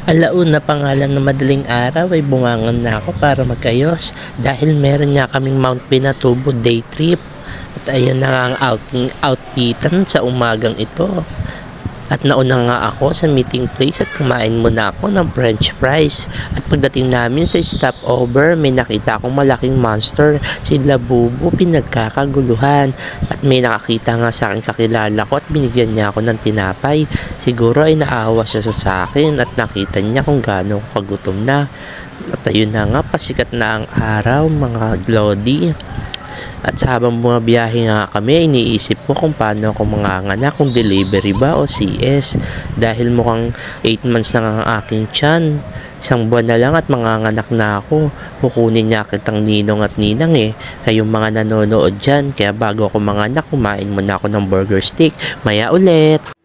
Alauna pa nga lang na madaling araw ay bumangon na ako para magayos dahil meron nga kaming Mount Pinatubo day trip. At ayan na nga ang outfitan sa umagang ito. At nauna nga ako sa meeting place at kumain muna ako ng french fries. At pagdating namin sa stopover, may nakita akong malaking monster. Si Labubo, pinagkakaguluhan. At may nakakita nga sa akin kakilala ko at binigyan niya ako ng tinapay. Siguro ay naawa siya sa akin at nakita niya kung gaano ko kagutom na. At ayun na nga, pasikat na ang araw mga Lodi. At sa habang bumabiyahe nga kami, iniisip ko kung paano ako manganganak, kung delivery ba o CS. Dahil mukhang 8 months na ang aking tiyan. Isang buwan na lang at manganganak na ako. Kukunin niya kitang ninong at ninang Kayong mga nanonood dyan. Kaya bago ako manganak, kumain muna ako ng burger steak. Maya ulit!